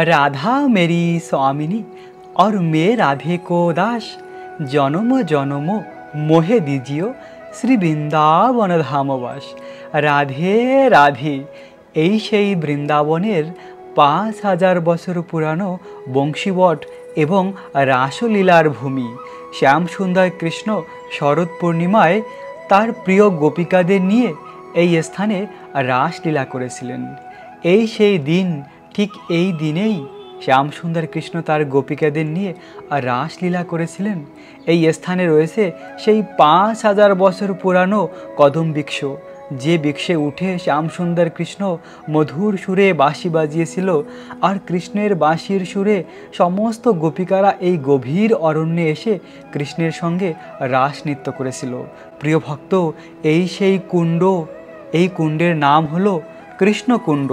राधा मेरी स्वामिनी और मैं राधे को दास, जन्म जन्म मोहे दीजियो श्री বৃন্দাবন ধামবাস। রাধে রাধে, এই সেই বৃন্দাবনের 5000 বছর পুরানো বংশীবট এবং রাসলীলার ভূমি। শ্যামসুন্দর কৃষ্ণ শরৎ পূর্ণিমায় তার প্রিয় গোপিকাদের নিয়ে এই স্থানে রাসলীলা করেছিলেন। এই সেই দিন, ঠিক এই দিনেই শ্যামসুন্দর কৃষ্ণ তার গোপিকাদের নিয়ে রাসলীলা করেছিলেন। এই স্থানে রয়েছে সেই 5000 বছর পুরানো কদম বৃক্ষ, যে বৃক্ষে উঠে শ্যামসুন্দর কৃষ্ণ মধুর সুরে বাঁশি বাজিয়েছিল। আর কৃষ্ণের বাঁশির সুরে সমস্ত গোপিকারা এই গভীর অরণ্যে এসে কৃষ্ণের সঙ্গে রাস নৃত্য করেছিল। প্রিয় ভক্ত, এই সেই কুণ্ড, এই কুণ্ডের নাম হলো কৃষ্ণকুণ্ড।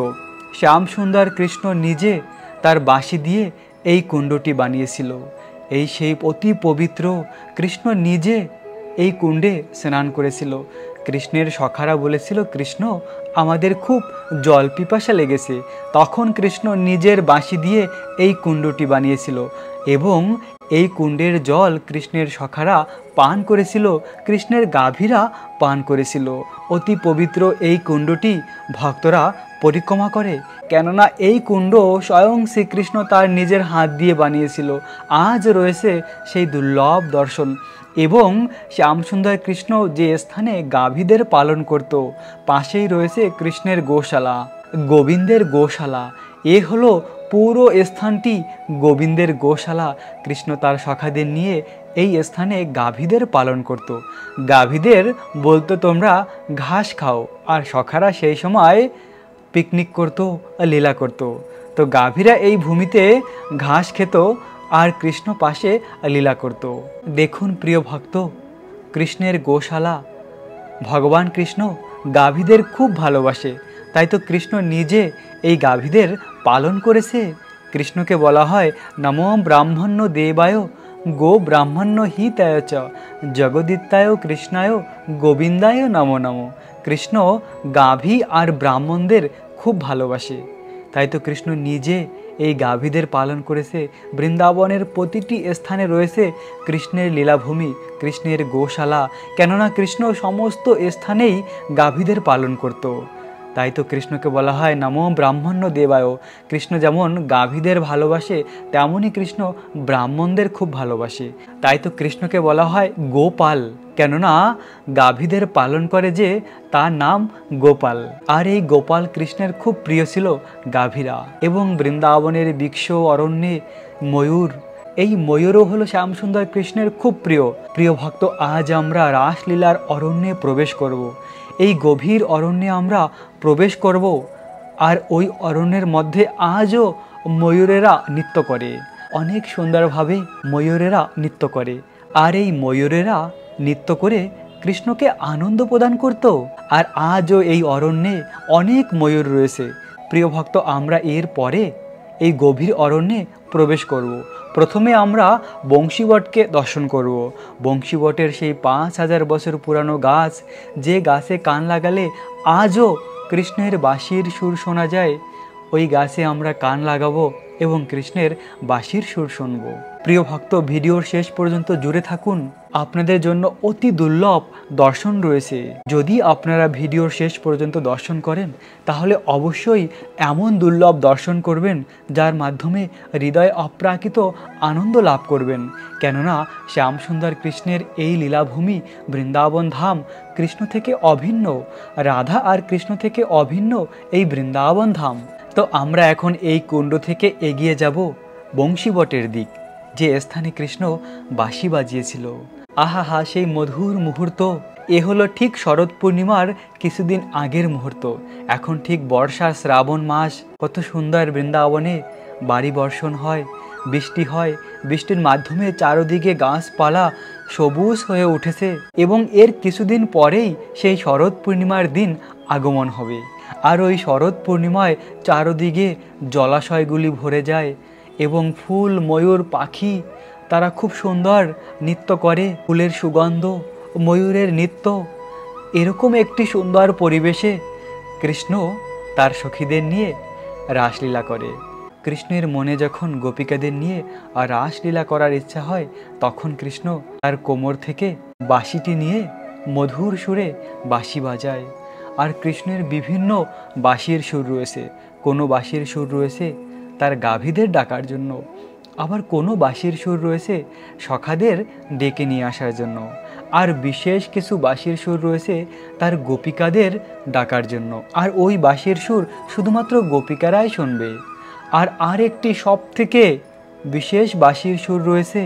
শ্যামসুন্দর কৃষ্ণ নিজে তার বাঁশি দিয়ে এই কুণ্ডটি বানিয়েছিল। এই সেই অতি পবিত্র, কৃষ্ণ নিজে এই কুণ্ডে স্নান করেছিল। কৃষ্ণের সখারা বলেছিল, কৃষ্ণ আমাদের খুব জল পিপাসা লেগেছে। তখন কৃষ্ণ নিজের বাঁশি দিয়ে এই কুণ্ডটি বানিয়েছিল এবং এই কুণ্ডের জল কৃষ্ণের সখারা পান করেছিল, কৃষ্ণের গাভীরা পান করেছিল। অতি পবিত্র এই কুণ্ডটি ভক্তরা পরিক্রমা করে, কেননা এই কুণ্ড স্বয়ং শ্রীকৃষ্ণ তার নিজের হাত দিয়ে বানিয়েছিল। আজ রয়েছে সেই দুর্লভ দর্শন। এবং শ্যামসুন্দর কৃষ্ণ যে স্থানে গাভীদের পালন করত, পাশেই রয়েছে কৃষ্ণের গোশালা, গোবিন্দের গোশালা। এ হলো পুরো স্থানটি গোবিন্দের গোশালা। কৃষ্ণ তার সখাদের নিয়ে এই স্থানে গাভীদের পালন করত। গাভীদের বলতো, তোমরা ঘাস খাও, আর সখারা সেই সময় পিকনিক করতো, লীলা করত। তো গাভীরা এই ভূমিতে ঘাস খেত আর কৃষ্ণ পাশে লীলা করত। দেখুন প্রিয় ভক্ত, কৃষ্ণের গোশালা, ভগবান কৃষ্ণ গাভীদের খুব ভালোবাসে, তাই তো কৃষ্ণ নিজে এই গাভীদের পালন করেছে। কৃষ্ণকে বলা হয় নমো ব্রাহ্মণ্য দেবায় গো ব্রাহ্মণ্য হিতায় চ জগদিত্যায় কৃষ্ণায় গোবিন্দায় নমো নমো। কৃষ্ণ গাভী আর ব্রাহ্মণদের খুব ভালোবাসে, তাই তো কৃষ্ণ নিজে এই গাভীদের পালন করেছে। বৃন্দাবনের প্রতিটি স্থানে রয়েছে কৃষ্ণের লীলাভূমি, কৃষ্ণের গোশালা, কেননা কৃষ্ণ সমস্ত স্থানেই গাভীদের পালন করত। তাই তো কৃষ্ণকে বলা হয় নমো ব্রাহ্মণ্য দেবায়। কৃষ্ণ যেমন গাভীদের ভালোবাসে, তেমনই কৃষ্ণ ব্রাহ্মণদের খুব ভালোবাসে। তাই তো কৃষ্ণকে বলা হয় গোপাল, কেননা গাভীদের পালন করে যে, তার নাম গোপাল। আর এই গোপাল কৃষ্ণের খুব প্রিয় ছিল গাভীরা। এবং বৃন্দাবনের বৃক্ষ অরণ্যে ময়ূর, এই ময়ূরও হলো শ্যামসুন্দর কৃষ্ণের খুব প্রিয়। প্রিয় ভক্ত, আজ আমরা রাসলীলার অরণ্যে প্রবেশ করব। এই গভীর অরণ্যে আমরা প্রবেশ করব, আর ওই অরণ্যের মধ্যে আজও ময়ূরেরা নৃত্য করে, অনেক সুন্দরভাবে ময়ূরেরা নৃত্য করে। আর এই ময়ূরেরা নৃত্য করে কৃষ্ণকে আনন্দ প্রদান করত। আর আজও এই অরণ্যে অনেক ময়ূর রয়েছে। প্রিয় ভক্ত, আমরা এর পরে এই গভীর অরণ্যে প্রবেশ করব। প্রথমে আমরা বংশীবটকে দর্শন করব। বংশীবটের সেই 5000 বছর পুরানো গাছ, যে গাছে কান লাগালে আজও কৃষ্ণের বাঁশির সুর শোনা যায়, ওই গাছে আমরা কান লাগাবো এবং কৃষ্ণের বাঁশির সুর শুনব। প্রিয় ভক্ত, ভিডিওর শেষ পর্যন্ত জুড়ে থাকুন, আপনাদের জন্য অতি দুর্লভ দর্শন রয়েছে। যদি আপনারা ভিডিওর শেষ পর্যন্ত দর্শন করেন, তাহলে অবশ্যই এমন দুর্লভ দর্শন করবেন যার মাধ্যমে হৃদয়ে অপ্রাকৃত আনন্দ লাভ করবেন। কেননা শ্যামসুন্দর কৃষ্ণের এই লীলাভূমি বৃন্দাবন ধাম কৃষ্ণ থেকে অভিন্ন, রাধা আর কৃষ্ণ থেকে অভিন্ন এই বৃন্দাবন ধাম। তো আমরা এখন এই কুণ্ড থেকে এগিয়ে যাব বংশীবটের দিক, যে স্থানে কৃষ্ণ বাঁশি বাজিয়েছিল। আহা, সেই মধুর মুহূর্ত। এ হলো ঠিক শরৎ পূর্ণিমার কিছুদিন আগের মুহূর্ত। এখন ঠিক বর্ষা, শ্রাবণ মাস, কত সুন্দর বৃন্দাবনে বাড়ি বর্ষণ হয়, বৃষ্টি হয়। বৃষ্টির মাধ্যমে চারদিকে গাছপালা সবুজ হয়ে উঠেছে এবং এর কিছুদিন পরেই সেই শরৎ পূর্ণিমার দিন আগমন হবে। আর ওই শরৎ পূর্ণিমায় চারদিকে জলাশয়গুলি ভরে যায় এবং ফুল, ময়ূর, পাখি তারা খুব সুন্দর নৃত্য করে। ফুলের সুগন্ধ, ময়ূরের নৃত্য, এরকম একটি সুন্দর পরিবেশে কৃষ্ণ তার সখীদের নিয়ে রাসলীলা করে। কৃষ্ণের মনে যখন গোপিকাদের নিয়ে আর রাসলীলা করার ইচ্ছা হয়, তখন কৃষ্ণ তার কোমর থেকে বাঁশিটি নিয়ে মধুর সুরে বাঁশি বাজায়। আর কৃষ্ণের বিভিন্ন বাঁশির সুর রয়েছে। কোনো বাঁশির সুর রয়েছে তার গাভীদের ডাকার জন্য, আবার কোনো বাঁশির সুর রয়েছে সখাদের ডেকে নিয়ে আসার জন্য, আর বিশেষ কিছু বাঁশির সুর রয়েছে তার গোপিকাদের ডাকার জন্য। আর ওই বাঁশির সুর শুধুমাত্র গোপিকারাই শুনবে। আর একটি সব থেকে বিশেষ বাঁশির সুর রয়েছে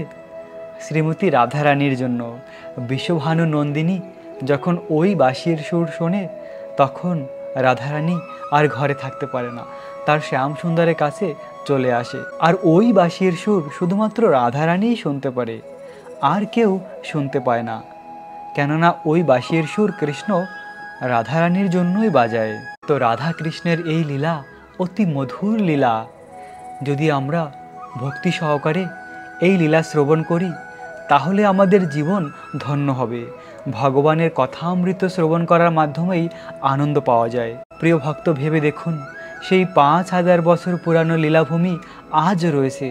শ্রীমতী রাধারানীর জন্য। বিশ্বভানু নন্দিনী যখন ওই বাঁশির সুর শোনে, তখন রাধারানী আর ঘরে থাকতে পারে না, তার শ্যাম সুন্দরের কাছে চলে আসে। আর ওই বাঁশির সুর শুধুমাত্র রাধারানীই শুনতে পারে, আর কেউ শুনতে পায় না, কেননা ওই বাঁশির সুর কৃষ্ণ রাধারানীর জন্যই বাজায়। তো রাধা কৃষ্ণের এই লীলা অতি মধুর লীলা। যদি আমরা ভক্তি সহকারে এই লীলা শ্রবণ করি, তাহলে আমাদের জীবন ধন্য হবে। ভগবানের কথামৃত শ্রবণ করার মাধ্যমেই আনন্দ পাওয়া যায়। প্রিয় ভক্ত, ভেবে দেখুন, সেই 5000 বছর পুরানো লীলাভূমি আজ রয়েছে।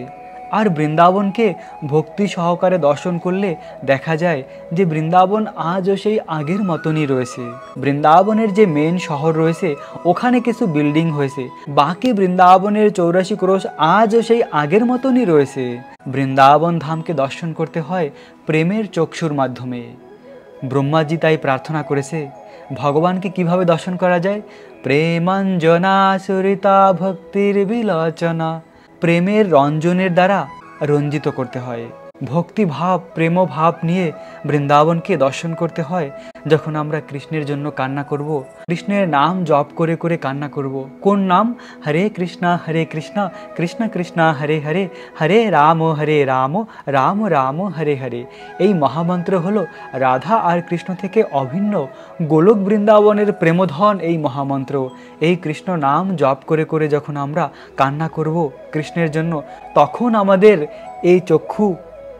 আর বৃন্দাবনকে ভক্তি সহকারে দর্শন করলে দেখা যায় যে বৃন্দাবন আজও সেই আগের মতনই রয়েছে। বৃন্দাবনের যে মেন শহর রয়েছে, ওখানে কিছু বিল্ডিং হয়েছে, বাকি বৃন্দাবনের 84 ক্রোশ আজও সেই আগের মতনই রয়েছে। বৃন্দাবন ধামকে দর্শন করতে হয় প্রেমের চক্ষুর মাধ্যমে। ব্রহ্মাজি তাই প্রার্থনা করেছে, ভগবানকে কিভাবে দর্শন করা যায়? প্রেমাঞ্জনা সুরিতা ভক্তির বিলোচনা। প্রেমের রঞ্জনের দ্বারা রঞ্জিত করতে হয়। ভক্তি ভাব, প্রেম ভাব নিয়ে বৃন্দাবনকে দর্শন করতে হয়। যখন আমরা কৃষ্ণের জন্য কান্না করব, কৃষ্ণের নাম জপ করে করে কান্না করব। কোন নাম? হরে কৃষ্ণ কৃষ্ণ কৃষ্ণ হরে হরে, হরে রাম রাম রাম হরে হরে। এই মহামন্ত্র হলো রাধা আর কৃষ্ণ থেকে অভিন্ন গোলক বৃন্দাবনের প্রেমধন এই মহামন্ত্র। এই কৃষ্ণ নাম জপ করে করে যখন আমরা কান্না করব কৃষ্ণের জন্য, তখন আমাদের এই চক্ষু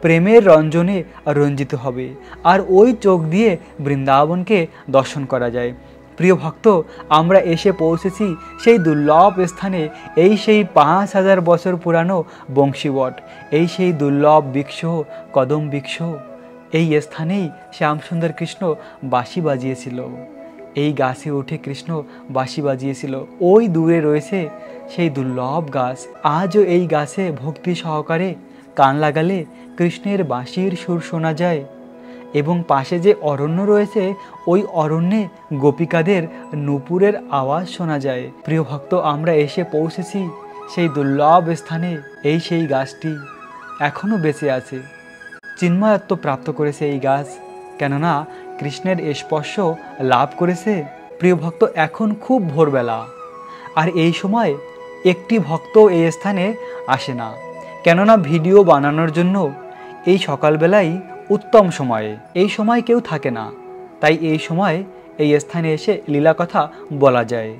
প্রেমের রঞ্জনে রঞ্জিত হবে, আর ওই চোখ দিয়ে বৃন্দাবনকে দর্শন করা যায়। প্রিয় ভক্ত, আমরা এসে পৌঁছেছি সেই দুর্লভ স্থানে। এই সেই 5000 বছর পুরানো বংশীবট, এই সেই দুর্লভ বৃক্ষ, কদম বৃক্ষ। এই স্থানেই শ্যামসুন্দর কৃষ্ণ বাঁশি বাজিয়েছিল। এই গাছে উঠে কৃষ্ণ বাঁশি বাজিয়েছিল। ওই দূরে রয়েছে সেই দুর্লভ গাছ। আজও এই গাছে ভক্তি সহকারে কান লাগালে কৃষ্ণের বাঁশির সুর শোনা যায়। এবং পাশে যে অরণ্য রয়েছে, ওই অরণ্যে গোপিকাদের নূপুরের আওয়াজ শোনা যায়। প্রিয় ভক্ত, আমরা এসে পৌঁছেছি সেই দুর্লভ স্থানে। এই সেই গাছটি এখনো বেঁচে আছে, চিন্ময়ত্ব প্রাপ্ত করেছে এই গাছ, কেননা কৃষ্ণের স্পর্শ লাভ করেছে। প্রিয় ভক্ত, এখন খুব ভোরবেলা, আর এই সময় একটি ভক্ত এই স্থানে আসে না, কেননা ভিডিও বানানোর জন্য এই সকালবেলাই উত্তম সময়ে। এই সময় কেউ থাকে না, তাই এই সময় এই স্থানে এসে লীলা কথা বলা যায়।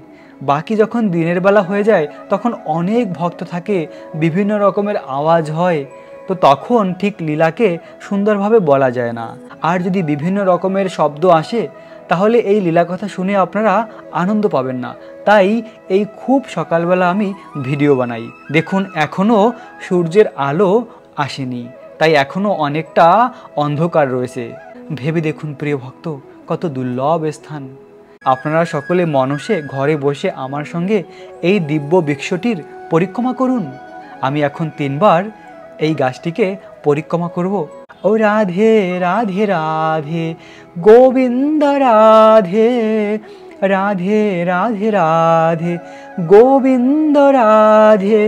বাকি যখন দিনের বেলা হয়ে যায়, তখন অনেক ভক্ত থাকে, বিভিন্ন রকমের আওয়াজ হয়, তো তখন ঠিক লীলাকে সুন্দরভাবে বলা যায় না। আর যদি বিভিন্ন রকমের শব্দ আসে, তাহলে এই লীলা কথা শুনে আপনারা আনন্দ পাবেন না। তাই এই খুব সকালবেলা আমি ভিডিও বানাই। দেখুন, এখনও সূর্যের আলো আসেনি, তাই এখনও অনেকটা অন্ধকার রয়েছে। ভেবে দেখুন প্রিয় ভক্ত, কত দুর্লভ স্থান। আপনারা সকলে মনসে ঘরে বসে আমার সঙ্গে এই দিব্য বৃক্ষটির পরিক্রমা করুন। আমি এখন 3 বার এই গাছটিকে পরিক্রমা করব। ও রাধে রাধে রাধে গোবিন্দ রাধে, রাধে রাধে রাধে গোবিন্দ রাধে,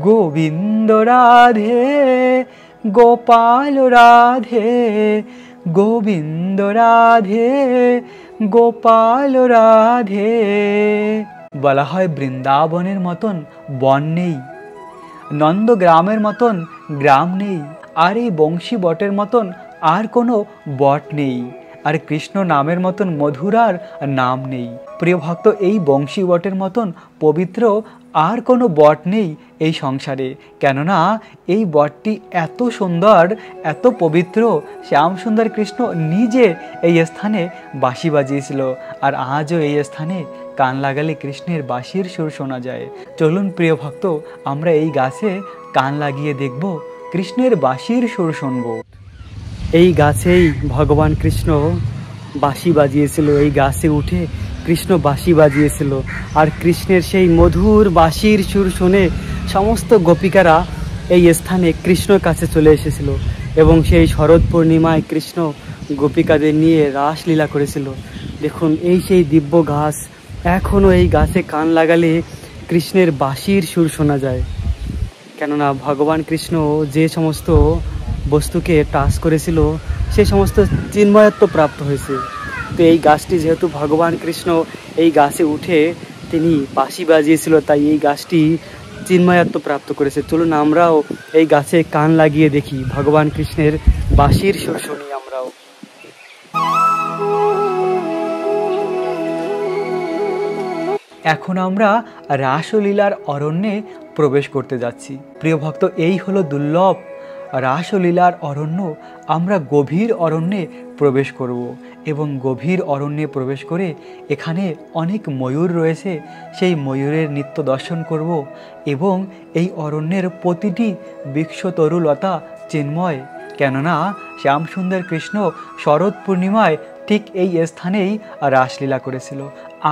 গোবিন্দ রাধে গোপাল রাধে, গোবিন্দ রাধে গোপাল রাধে। বলা হয় বৃন্দাবনের মতন বন নেই, নন্দগ্রামের মতন গ্রাম নেই, আর এই বংশী বটের মতন আর কোনো বট নেই, আর কৃষ্ণ নামের মতন মধুর আর নাম নেই। প্রিয় ভক্ত, এই বংশী বটের মতন পবিত্র আর কোনো বট নেই এই সংসারে, কেননা এই বটটি এত সুন্দর, এত পবিত্র। শ্যামসুন্দর কৃষ্ণ নিজে এই স্থানে বাঁশি বাজিয়েছিল, আর আজও এই স্থানে কান লাগালে কৃষ্ণের বাঁশির সুর শোনা যায়। চলুন প্রিয় ভক্ত, আমরা এই গাছে কান লাগিয়ে দেখব, কৃষ্ণের বাঁশির সুর শুনব। এই গাছেই ভগবান কৃষ্ণ বাঁশি বাজিয়েছিল, এই গাছে উঠে কৃষ্ণ বাঁশি বাজিয়েছিল। আর কৃষ্ণের সেই মধুর বাঁশির সুর শুনে সমস্ত গোপিকারা এই স্থানে কৃষ্ণর কাছে চলে এসেছিল এবং সেই শরৎ পূর্ণিমায় কৃষ্ণ গোপিকাদের নিয়ে রাসলীলা করেছিল। দেখুন, এই সেই দিব্য গাছ, এখনও এই গাছে কান লাগালে কৃষ্ণের বাঁশির সুর শোনা যায়। কেননা ভগবান কৃষ্ণ যে সমস্ত বস্তুকে টাচ করেছিল সে সমস্ত চিন্ময়ত্ব প্রাপ্ত হয়েছে। তো এই গাছটি যেহেতু ভগবান কৃষ্ণ এই গাছে উঠে তিনি বাঁশি বাজিয়েছিল, তাই এই গাছটি চিন্ময়ত্ব প্রাপ্ত করেছে। চলুন আমরাও এই গাছে কান লাগিয়ে দেখি, ভগবান কৃষ্ণের বাঁশির সুর শুনি আমরাও। এখন আমরা রাসলীলার অরণ্যে প্রবেশ করতে যাচ্ছি। প্রিয় ভক্ত, এই হলো দুর্লভ রাসলীলার অরণ্য। আমরা গভীর অরণ্যে প্রবেশ করব এবং গভীর অরণ্যে প্রবেশ করে এখানে অনেক ময়ূর রয়েছে, সেই ময়ূরের নৃত্য দর্শন করব এবং এই অরণ্যের প্রতিটি বৃক্ষ তরুলতা চিন্ময়। কেননা শ্যামসুন্দর কৃষ্ণ শরৎ পূর্ণিমায় ঠিক এই স্থানেই রাসলীলা করেছিল।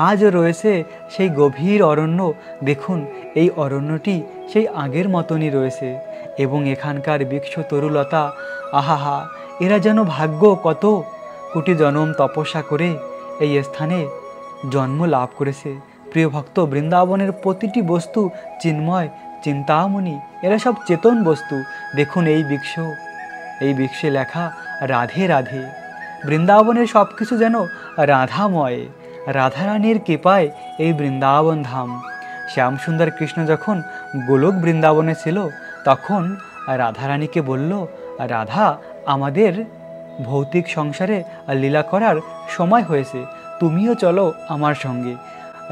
আজও রয়েছে সেই গভীর অরণ্য। দেখুন, এই অরণ্যটি সেই আগের মতনই রয়েছে এবং এখানকার বৃক্ষ তরুলতা, আহাহা, এরা যেন ভাগ্য কত কোটি জনম তপস্যা করে এই স্থানে জন্ম লাভ করেছে। প্রিয় ভক্ত, বৃন্দাবনের প্রতিটি বস্তু চিন্ময়, চিন্তামণি, এরা সব চেতন বস্তু। দেখুন এই বৃক্ষে লেখা রাধে রাধে। বৃন্দাবনের সব কিছু যেন রাধাময়, রাধারানীর কৃপায় এই বৃন্দাবন ধাম। শ্যামসুন্দর কৃষ্ণ যখন গোলক বৃন্দাবনে ছিল তখন রাধারানীকে বলল, রাধা, আমাদের ভৌতিক সংসারে লীলা করার সময় হয়েছে, তুমিও চলো আমার সঙ্গে।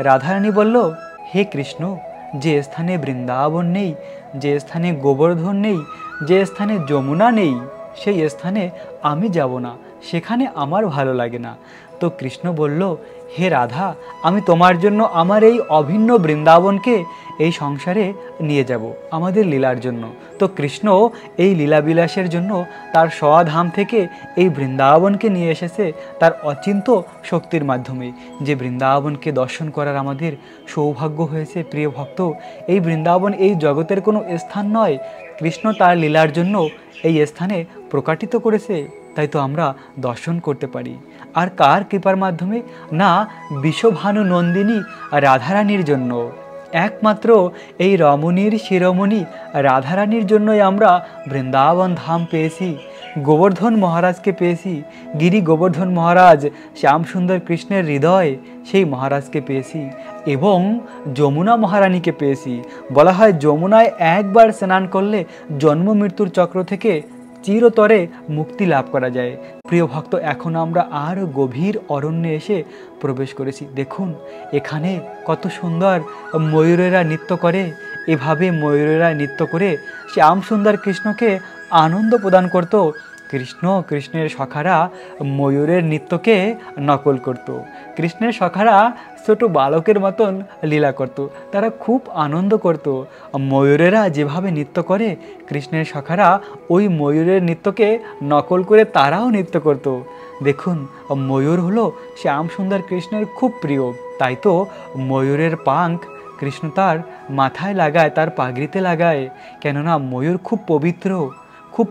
রাধারানী বলল, হে কৃষ্ণ, যে স্থানে বৃন্দাবন নেই, যে স্থানে গোবর্ধন নেই, যে স্থানে যমুনা নেই, সেই স্থানে আমি যাব না, সেখানে আমার ভালো লাগে না। তো কৃষ্ণ বলল, হে রাধা, আমি তোমার জন্য আমার এই অভিন্ন বৃন্দাবনকে এই সংসারে নিয়ে যাব আমাদের লীলার জন্য। তো কৃষ্ণ এই লীলাবিলাসের জন্য তার স্বধাম থেকে এই বৃন্দাবনকে নিয়ে এসেছে তার অচিন্ত শক্তির মাধ্যমে। যে বৃন্দাবনকে দর্শন করার আমাদের সৌভাগ্য হয়েছে। প্রিয় ভক্ত, এই বৃন্দাবন এই জগতের কোনো স্থান নয়, কৃষ্ণ তার লীলার জন্য এই স্থানে প্রকাটিত করেছে, তাই তো আমরা দর্শন করতে পারি। আর কার কৃপার মাধ্যমে? না, বিশ্বভানু নন্দিনী রাধারানীর জন্য। একমাত্র এই রমণীর শিরোমণি রাধারানীর জন্যই আমরা বৃন্দাবন ধাম পেয়েছি, গোবর্ধন মহারাজকে পেয়েছি। গিরি গোবর্ধন মহারাজ শ্যামসুন্দর কৃষ্ণের হৃদয়, সেই মহারাজকে পেয়েছি এবং যমুনা মহারানীকে পেয়েছি। বলা হয় যমুনায় একবার স্নান করলে জন্ম মৃত্যুর চক্র থেকে চিরতরে মুক্তি লাভ করা যায়। প্রিয় ভক্ত, এখন আমরা আরও গভীর অরণ্যে এসে প্রবেশ করেছি। দেখুন এখানে কত সুন্দর ময়ূরেরা নৃত্য করে। এভাবে ময়ূরেরা নৃত্য করে শ্যামসুন্দর কৃষ্ণকে আনন্দ প্রদান করত। কৃষ্ণের সখারা ময়ূরের নৃত্যকে নকল করত। কৃষ্ণের সখারা ছোট বালকের মতন লীলা করত, তারা খুব আনন্দ করত। ময়ূরেরা যেভাবে নৃত্য করে কৃষ্ণের সখারা ওই ময়ূরের নৃত্যকে নকল করে তারাও নৃত্য করত। দেখুন, ময়ূর হলো শ্যামসুন্দর কৃষ্ণের খুব প্রিয়, তাই তো ময়ূরের পাঙ্খ কৃষ্ণ তার মাথায় লাগায়, তার পাগড়িতে লাগায়। কেননা ময়ূর খুব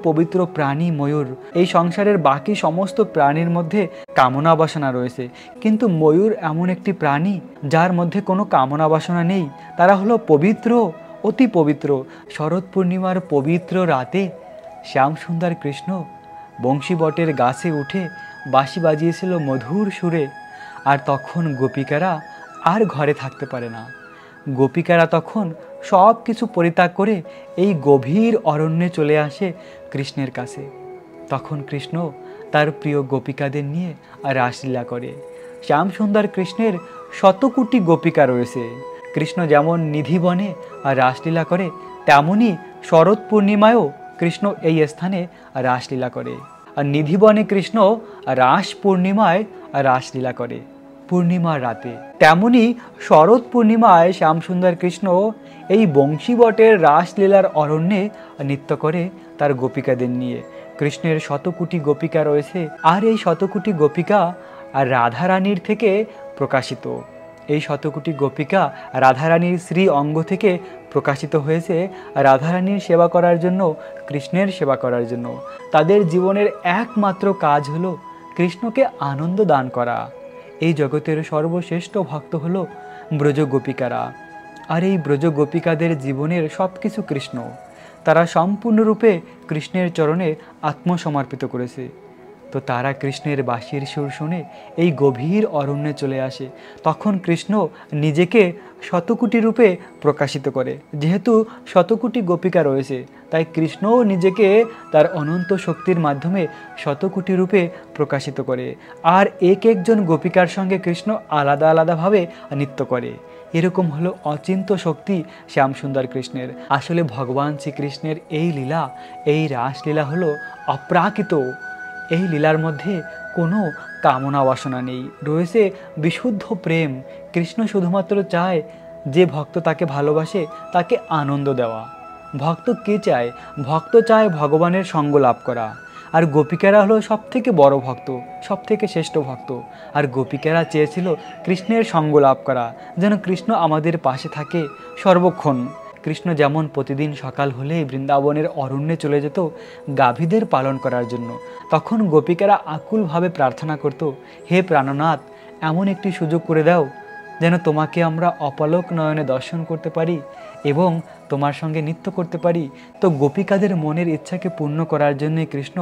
পবিত্র প্রাণী ময়ূর। এই সংসারের বাকি সমস্ত প্রাণীর মধ্যে কামনা বাসনা রয়েছে, কিন্তু ময়ূর এমন একটি প্রাণী যার মধ্যে কোনো কামনা বাসনা নেই। তারা হলো পবিত্র, অতি পবিত্র। শরৎ পূর্ণিমার পবিত্র রাতে শ্যামসুন্দর কৃষ্ণ বংশীবটের গাছে উঠে বাঁশি বাজিয়েছিল মধুর সুরে। আর তখন গোপিকারা আর ঘরে থাকতে পারে না। গোপিকারা তখন সব কিছু পরিত্যাগ করে এই গভীর অরণ্যে চলে আসে কৃষ্ণের কাছে। তখন কৃষ্ণ তার প্রিয় গোপিকাদের নিয়ে রাসলীলা করে। শ্যামসুন্দর কৃষ্ণের শতকোটি গোপিকা রয়েছে। কৃষ্ণ যেমন নিধিবনে রাসলীলা করে, তেমনি শরৎ পূর্ণিমায়ও কৃষ্ণ এই স্থানে রাসলীলা করে। আর নিধিবনে কৃষ্ণ রাস পূর্ণিমায় রাসলীলা করে। পূর্ণিমার রাতে। তেমনি শরৎ পূর্ণিমায় শ্যামসুন্দর কৃষ্ণ এই বংশীবটের রাসলীলার অরণ্যে নৃত্য করে তার গোপিকাদের নিয়ে। কৃষ্ণের শতকোটি গোপিকা রয়েছে, আর এই শতকোটি গোপিকা রাধারানীর থেকে প্রকাশিত। এই শতকোটি গোপিকা রাধারানীর শ্রী অঙ্গ থেকে প্রকাশিত হয়েছে রাধারানীর সেবা করার জন্য, কৃষ্ণের সেবা করার জন্য। তাদের জীবনের একমাত্র কাজ হলো কৃষ্ণকে আনন্দ দান করা। এই জগতের সর্বশ্রেষ্ঠ ভক্ত হলো ব্রজ গোপিকারা, আর এই ব্রজ গোপিকাদের জীবনের সব কিছু কৃষ্ণ। তারা সম্পূর্ণরূপে কৃষ্ণের চরণে আত্মসমর্পিত করেছে। তো তারা কৃষ্ণের বাঁশির সুর শুনে এই গভীর অরণ্যে চলে আসে। তখন কৃষ্ণ নিজেকে শতকোটি রূপে প্রকাশিত করে। যেহেতু শতকোটি গোপিকা রয়েছে, তাই কৃষ্ণও নিজেকে তার অনন্ত শক্তির মাধ্যমে শতকোটি রূপে প্রকাশিত করে। আর এক একজন গোপিকার সঙ্গে কৃষ্ণ আলাদা আলাদাভাবে নৃত্য করে। এরকম হলো অচিন্ত শক্তি শ্যামসুন্দর কৃষ্ণের। আসলে ভগবান শ্রীকৃষ্ণের এই লীলা, এই রাসলীলা হলো অপ্রাকৃত। এই লীলার মধ্যে কোনো কামনা বাসনা নেই, রয়েছে বিশুদ্ধ প্রেম। কৃষ্ণ শুধুমাত্র চায় যে ভক্ত তাকে ভালোবাসে তাকে আনন্দ দেওয়া। ভক্ত কে চায়? ভক্ত চায় ভগবানের সঙ্গ লাভ করা। আর গোপিকারা হলো সব থেকে বড় ভক্ত, সব থেকে শ্রেষ্ঠ ভক্ত। আর গোপিকারা চেয়েছিল কৃষ্ণের সঙ্গ লাভ করা, যেন কৃষ্ণ আমাদের পাশে থাকে সর্বক্ষণ। কৃষ্ণ যেমন প্রতিদিন সকাল হলেই বৃন্দাবনের অরণ্যে চলে যেত গাভীদের পালন করার জন্য, তখন গোপিকারা আকুলভাবে প্রার্থনা করত, হে প্রাণনাথ, এমন একটি সুযোগ করে দাও যেন তোমাকে আমরা অপলক নয়নে দর্শন করতে পারি এবং তোমার সঙ্গে নৃত্য করতে পারি। তো গোপিকাদের মনের ইচ্ছাকে পূর্ণ করার জন্য কৃষ্ণ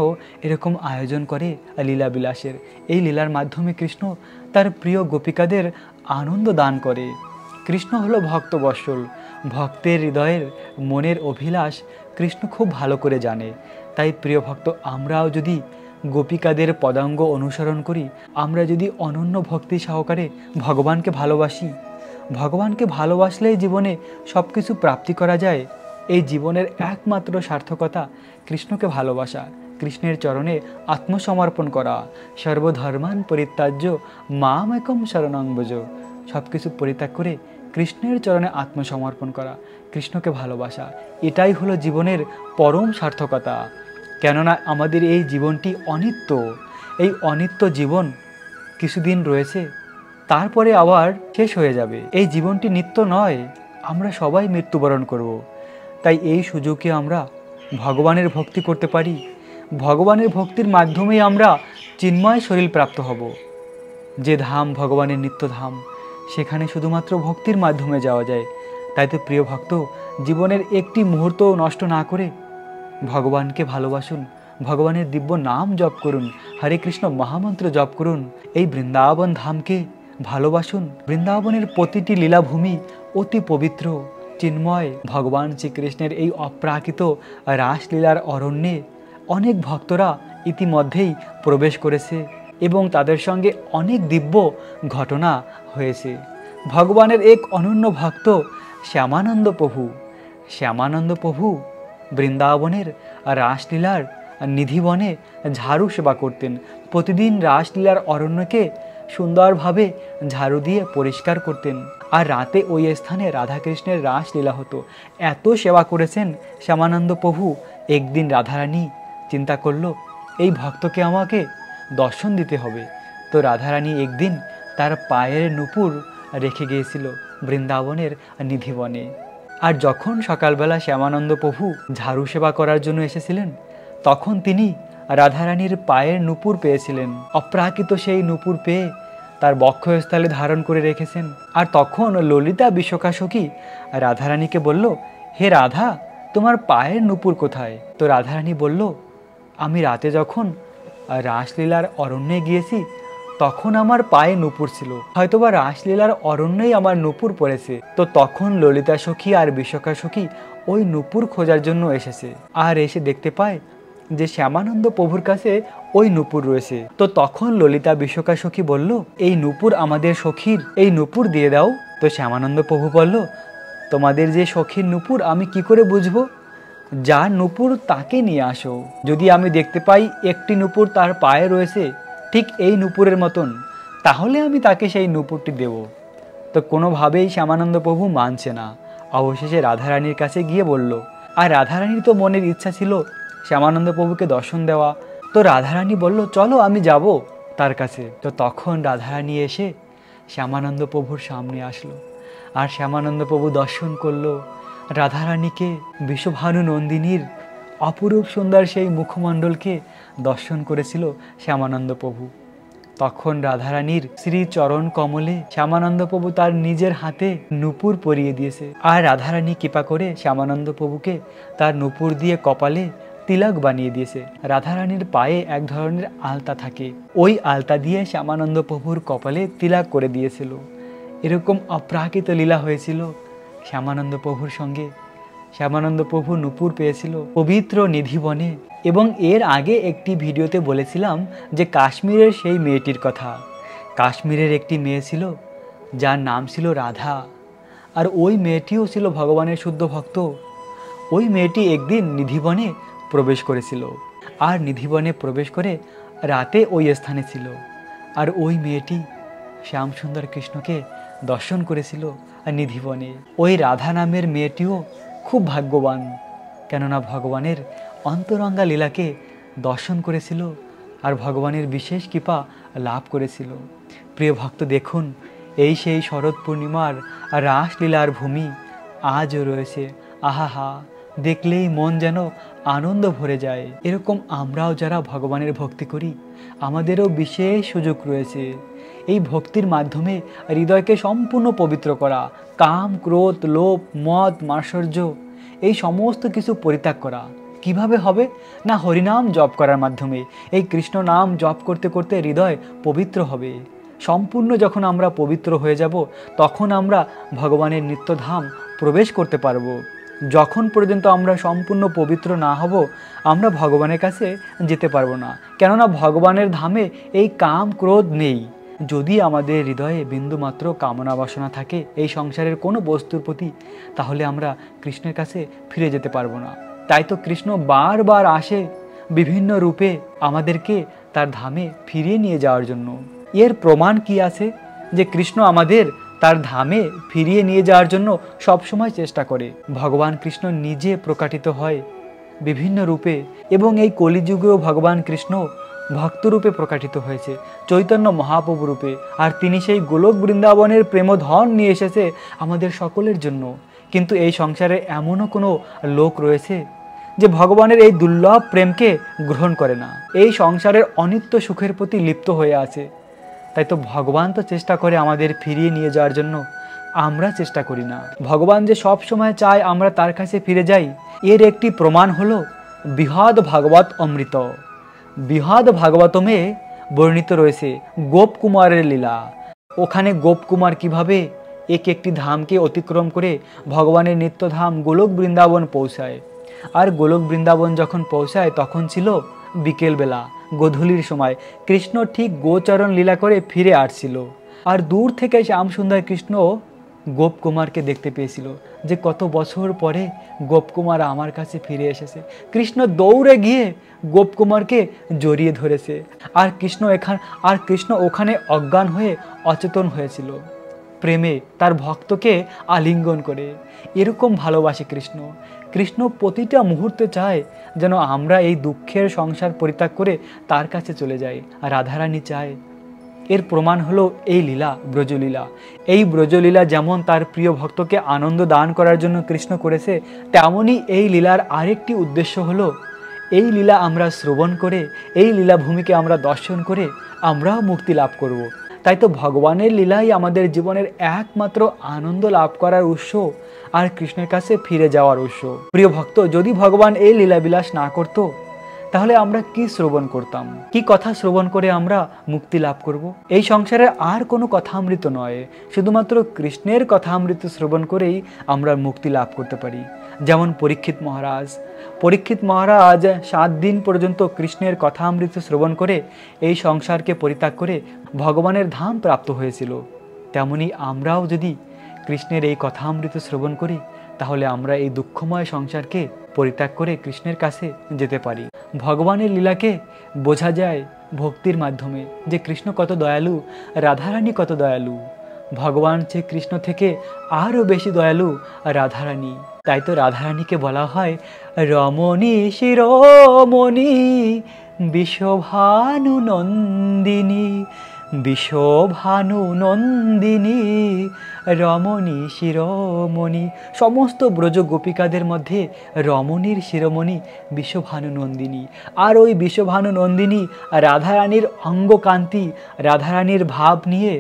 এরকম আয়োজন করে লীলা বিলাসের। এই লীলার মাধ্যমে কৃষ্ণ তার প্রিয় গোপিকাদের আনন্দ দান করে। কৃষ্ণ হলো ভক্তবৎসল। ভক্তের হৃদয়ের মনের অভিলাষ কৃষ্ণ খুব ভালো করে জানে। তাই প্রিয় ভক্ত, আমরাও যদি গোপিকাদের পদাঙ্গ অনুসরণ করি, আমরা যদি অনন্য ভক্তি সহকারে ভগবানকে ভালোবাসি, ভগবানকে ভালোবাসলেই জীবনে সব কিছু প্রাপ্তি করা যায়। এই জীবনের একমাত্র সার্থকতা কৃষ্ণকে ভালোবাসা, কৃষ্ণের চরণে আত্মসমর্পণ করা। সর্বধর্মান পরিত্যাজ্য মামেকম শরণং ব্রজ। সব কিছু পরিত্যাগ করে কৃষ্ণের চরণে আত্মসমর্পণ করা, কৃষ্ণকে ভালোবাসা, এটাই হলো জীবনের পরম সার্থকতা। কেননা আমাদের এই জীবনটি অনিত্য। এই অনিত্য জীবন কিছুদিন রয়েছে, তারপরে আবার শেষ হয়ে যাবে। এই জীবনটি নিত্য নয়, আমরা সবাই মৃত্যুবরণ করব। তাই এই সুযোগে আমরা ভগবানের ভক্তি করতে পারি। ভগবানের ভক্তির মাধ্যমেই আমরা চিন্ময় শরীর প্রাপ্ত হব। যে ধাম ভগবানের নিত্যধাম, সেখানে শুধুমাত্র ভক্তির মাধ্যমে যাওয়া যায়। তাই তো প্রিয় ভক্ত, জীবনের একটি মুহূর্ত নষ্ট না করে ভগবানকে ভালোবাসুন, ভগবানের দিব্য নাম জপ করুন, হরে কৃষ্ণ মহামন্ত্র জপ করুন। এই বৃন্দাবন ধামকে ভালোবাসুন। বৃন্দাবনের প্রতিটি লীলাভূমি অতি পবিত্র, চিন্ময়। ভগবান শ্রীকৃষ্ণের এই অপ্রাকৃত রাসলীলার অরণ্যে অনেক ভক্তরা ইতিমধ্যেই প্রবেশ করেছে এবং তাদের সঙ্গে অনেক দিব্য ঘটনা হয়েছে। ভগবানের এক অনন্য ভক্ত শ্যামানন্দ প্রভু, শ্যামানন্দ প্রভু বৃন্দাবনের রাসলীলার নিধিবনে ঝাড়ু সেবা করতেন। প্রতিদিন রাসলীলার অরণ্যকে সুন্দরভাবে ঝাড়ু দিয়ে পরিষ্কার করতেন। আর রাতে ওই স্থানে রাধাকৃষ্ণের রাসলীলা হতো। এত সেবা করেছেন শ্যামানন্দ প্রভু। একদিন রাধারানী চিন্তা করলো, এই ভক্তকে আমাকে দর্শন দিতে হবে। তো রাধারানী একদিন তার পায়ের নুপুর রেখে গিয়েছিল বৃন্দাবনের নিধিবনে। আর যখন সকালবেলা শ্যামানন্দ প্রভু ঝাড়ু সেবা করার জন্য এসেছিলেন, তখন তিনি রাধারানীর পায়ের নুপুর পেয়েছিলেন। অপ্রাকৃত সেই নুপুর পেয়ে তার বক্ষস্থলে ধারণ করে রেখেছেন। আর তখন ললিতা বিশাখা সখী রাধারানীকে বলল, হে রাধা, তোমার পায়ের নুপুর কোথায়? তো রাধারানী বলল, আমি রাতে যখন রাসলীলার অরণ্যে গিয়েছি, তখন আমার পায়ে নুপুর ছিল, হয়তোবা রাসলীলার অরণ্যেই আমার নুপুর পড়েছে। তো তখন ললিতা সখী আর বিশাখা সখী ওই নুপুর খোঁজার জন্য এসেছে। আর এসে দেখতে পায় যে শ্যামানন্দ প্রভুর কাছে ওই নুপুর রয়েছে। তো তখন ললিতা বিশাখা সখী বলল, এই নুপুর আমাদের সখীর, এই নুপুর দিয়ে দাও। তো শ্যামানন্দ প্রভু বলল, তোমাদের যে সখীর নুপুর আমি কি করে বুঝবো? যার নুপুর তাকে নিয়ে আসো। যদি আমি দেখতে পাই একটি নুপুর তার পায়ে রয়েছে ঠিক এই নুপুরের মতন, তাহলে আমি তাকে সেই নূপুরটি দেব। তো কোনোভাবেই শ্যামানন্দ প্রভু মানছে না। অবশেষে রাধারানীর কাছে গিয়ে বলল, আর রাধারানীর তো মনের ইচ্ছা ছিল শ্যামানন্দ প্রভুকে দর্শন দেওয়া। তো রাধারানী বলল, চলো আমি যাব তার কাছে। তো তখন রাধারানী এসে শ্যামানন্দ প্রভুর সামনে আসলো, আর শ্যামানন্দ প্রভু দর্শন করলো রাধারানীকে। বিশ্বভানু নন্দিনীর অপরূপ সুন্দর সেই মুখমণ্ডলকে দর্শন করেছিল শ্যামানন্দ প্রভু। তখন রাধারানীর শ্রী চরণ কমলে শ্যামানন্দ প্রভু তার নিজের হাতে নূপুর পরিয়ে দিয়েছে। আর রাধারানী কৃপা করে শ্যামানন্দ প্রভুকে তার নূপুর দিয়ে কপালে তিলক বানিয়ে দিয়েছে। রাধারানীর পায়ে এক ধরনের আলতা থাকে, ওই আলতা দিয়ে শ্যামানন্দ প্রভুর কপালে তিলক করে দিয়েছিল। এরকম অপ্রাকৃত লীলা হয়েছিল শ্যামানন্দ প্রভুর সঙ্গে। শ্যামানন্দ প্রভু নূপুর পেয়েছিল পবিত্র নিধিবনে। এবং এর আগে একটি ভিডিওতে বলেছিলাম যে কাশ্মীরের সেই মেয়েটির কথা। কাশ্মীরের একটি মেয়ে ছিল যার নাম ছিল রাধা, আর ওই মেয়েটিও ছিল ভগবানের শুদ্ধ ভক্ত। ওই মেয়েটি একদিন নিধিবনে প্রবেশ করেছিল, আর নিধিবনে প্রবেশ করে রাতে ওই স্থানে ছিল। আর ওই মেয়েটি শ্যামসুন্দর কৃষ্ণকে দর্শন করেছিল আর নিধিবনে। ওই রাধা নামের মেয়েটিও খুব ভাগ্যবান, কেননা ভগবানের অন্তরঙ্গা লীলাকে দর্শন করেছিল আর ভগবানের বিশেষ কৃপা লাভ করেছিল। প্রিয় ভক্ত, দেখুন এই সেই শরৎ পূর্ণিমার রাসলীলার ভূমি আজও রয়েছে। আহাহা, দেখলেই মন যেন আনন্দ ভরে যায়। এরকম আমরাও যারা ভগবানের ভক্তি করি, আমাদেরও বিশেষ সুযোগ রয়েছে এই ভক্তির মাধ্যমে হৃদয়কে সম্পূর্ণ পবিত্র করা, কাম, ক্রোধ, লোভ, মদ, মাৎসর্য এই সমস্ত কিছু পরিত্যাগ করা। কিভাবে হবে না, হরিনাম জপ করার মাধ্যমে। এই কৃষ্ণ নাম জপ করতে করতে হৃদয় পবিত্র হবে। সম্পূর্ণ যখন আমরা পবিত্র হয়ে যাব, তখন আমরা ভগবানের নিত্যধাম প্রবেশ করতে পারব। যখন পর্যন্ত আমরা সম্পূর্ণ পবিত্র না হব, আমরা ভগবানের কাছে যেতে পারবো না, কেননা ভগবানের ধামে এই কাম, ক্রোধ নেই। যদি আমাদের হৃদয়ে বিন্দুমাত্র কামনা বাসনা থাকে এই সংসারের কোনো বস্তুর প্রতি, তাহলে আমরা কৃষ্ণের কাছে ফিরে যেতে পারবো না। তাই তো কৃষ্ণ বারবার আসে বিভিন্ন রূপে আমাদেরকে তার ধামে ফিরিয়ে নিয়ে যাওয়ার জন্য। এর প্রমাণ কি আছে যে কৃষ্ণ আমাদের তার ধামে ফিরিয়ে নিয়ে যাওয়ার জন্য সবসময় চেষ্টা করে। ভগবান কৃষ্ণ নিজে প্রকাটিত হয় বিভিন্ন রূপে, এবং এই কলিযুগেও ভগবান কৃষ্ণ ভক্তরূপে প্রকাটিত হয়েছে, চৈতন্য মহাপ্রভু রূপে। আর তিনি সেই গোলক বৃন্দাবনের প্রেমধন নিয়ে এসেছে আমাদের সকলের জন্য। কিন্তু এই সংসারে এমনও কোনো লোক রয়েছে যে ভগবানের এই দুর্লভ প্রেমকে গ্রহণ করে না, এই সংসারের অনিত্য সুখের প্রতি লিপ্ত হয়ে আছে। তাই তো ভগবান তো চেষ্টা করে আমাদের ফিরিয়ে নিয়ে যাওয়ার জন্য, আমরা চেষ্টা করি না। ভগবান যে সব সময় চায় আমরা তার কাছে ফিরে যাই, এর একটি প্রমাণ হলো বৃহৎ ভাগবত অমৃত। বৃহৎ ভাগবতমে বর্ণিত রয়েছে গোপকুমারের লীলা। ওখানে গোপকুমার কিভাবে এক একটি ধামকে অতিক্রম করে ভগবানের নিত্যধাম গোলক বৃন্দাবন পৌঁছায়। আর গোলক বৃন্দাবন যখন পৌঁছায় তখন ছিল বিকেলবেলা, গোধূলির সময়। কৃষ্ণ ঠিক গোচরণ লীলা করে ফিরে আসছিল, আর দূর থেকে শ্যামসুন্দর কৃষ্ণ গোপকুমারকে দেখতে পেয়েছিল যে কত বছর পরে গোপকুমার আমার কাছে ফিরে এসেছে। কৃষ্ণ দৌড়ে গিয়ে গোপকুমারকে জড়িয়ে ধরেছে, আর কৃষ্ণ ওখানে অজ্ঞান হয়ে অচেতন হয়েছিল প্রেমে তার ভক্তকে আলিঙ্গন করে। এরকম ভালোবাসে কৃষ্ণ। কৃষ্ণ প্রতিটা মুহূর্তে চায় যেন আমরা এই দুঃখের সংসার পরিত্যাগ করে তার কাছে চলে যাই, আর রাধারানী চায়। এর প্রমাণ হলো এই লীলা, ব্রজলীলা। এই ব্রজলীলা যেমন তার প্রিয় ভক্তকে আনন্দ দান করার জন্য কৃষ্ণ করেছে, তেমনই এই লীলার আরেকটি উদ্দেশ্য হলো এই লীলা আমরা শ্রবণ করে, এই লীলা ভূমিকে আমরা দর্শন করে আমরাও মুক্তি লাভ করব। তাই তো ভগবানের লীলাই আমাদের জীবনের একমাত্র আনন্দ লাভ করার উৎস আর কৃষ্ণের কাছে ফিরে যাওয়ার উৎস। প্রিয় ভক্ত, যদি ভগবান এই লীলাবিলাস না করত, তাহলে আমরা কি শ্রবণ করতাম? কি কথা শ্রবণ করে আমরা মুক্তি লাভ করব? এই সংসারে আর কোনো কথামৃত নয়, শুধুমাত্র কৃষ্ণের কথামৃত শ্রবণ করেই আমরা মুক্তি লাভ করতে পারি। যেমন পরীক্ষিত মহারাজ 7 দিন পর্যন্ত কৃষ্ণের কথামৃত শ্রবণ করে এই সংসারকে পরিত্যাগ করে ভগবানের ধাম প্রাপ্ত হয়েছিল। তেমনি আমরাও যদি কৃষ্ণের এই কথামৃত শ্রবণ করি, তাহলে আমরা এই দুঃখময় সংসারকে পরিত্যাগ করে কৃষ্ণের কাছে যেতে পারি। ভগবানের লীলাকে বোঝা যায় ভক্তির মাধ্যমে যে কৃষ্ণ কত দয়ালু, রাধারানী কত দয়ালু। ভগবান শ্রীকৃষ্ণ থেকে আরও বেশি দয়ালু রাধারানী। তাই তো রাধারানীকে বলা হয় রমণী শিরোমণি বিশ্বভানু নন্দিনী, বিশ্বভানু নন্দিনী রমণী শিরোমণি। সমস্ত ব্রজ গোপিকাদের মধ্যে রমণীর শিরোমণি বিশ্বভানু নন্দিনী। আর ওই বিশ্বভানু নন্দিনী রাধারানীর অঙ্গকান্তি, রাধারানীর ভাব নিয়ে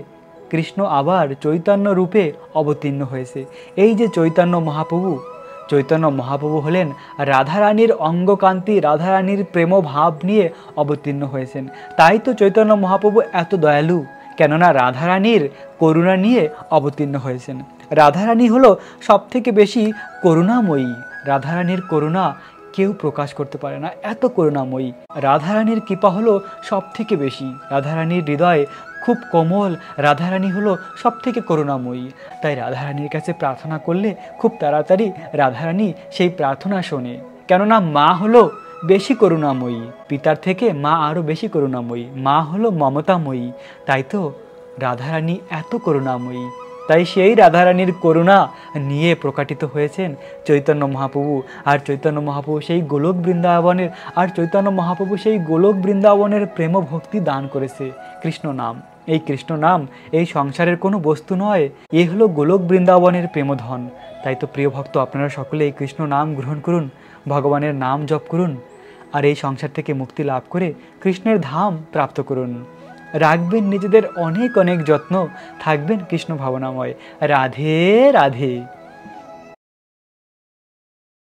কৃষ্ণ আবার চৈতন্য রূপে অবতীর্ণ হয়েছে। এই যে চৈতন্য মহাপ্রভু হলেন রাধারানীর অঙ্গকান্তি, রাধারানীর প্রেম ভাব নিয়ে অবতীর্ণ হয়েছেন। তাই তো চৈতন্য মহাপ্রভু এত দয়ালু, কেননা রাধারানীর করুণা নিয়ে অবতীর্ণ হয়েছেন। রাধারানী হলো সবথেকে বেশি করুণাময়ী। রাধারানীর করুণা কেউ প্রকাশ করতে পারে না, এত করুণাময়ী। রাধারানীর কৃপা হলো সবথেকে বেশি। রাধারানীর হৃদয় খুব কোমল, রাধারানী হলো সবথেকে করুণাময়ী। তাই রাধারানীর কাছে প্রার্থনা করলে খুব তাড়াতাড়ি রাধারানী সেই প্রার্থনা শোনে। কেননা মা হলো বেশি করুণাময়ী, পিতার থেকে মা আরও বেশি করুণাময়ী। মা হলো মমতাময়ী, তাই তো রাধারানী এত করুণাময়ী। তাই সেই রাধারানীর করুণা নিয়ে প্রকাটিত হয়েছেন চৈতন্য মহাপ্রভু। আর চৈতন্য মহাপ্রভু সেই গোলক বৃন্দাবনের প্রেম ভক্তি দান করেছে কৃষ্ণ নাম। এই কৃষ্ণ নাম এই সংসারের কোনো বস্তু নয়, এ হলো গোলক বৃন্দাবনের প্রেমধন। তাই তো প্রিয় ভক্ত, আপনারা সকলে এই কৃষ্ণ নাম গ্রহণ করুন, ভগবানের নাম জপ করুন, আর এই সংসার থেকে মুক্তি লাভ করে কৃষ্ণের ধাম প্রাপ্ত করুন। রাখবেন নিজেদের অনেক অনেক যত্ন, থাকবেন কৃষ্ণ ভাবনাময়। রাধে রাধে।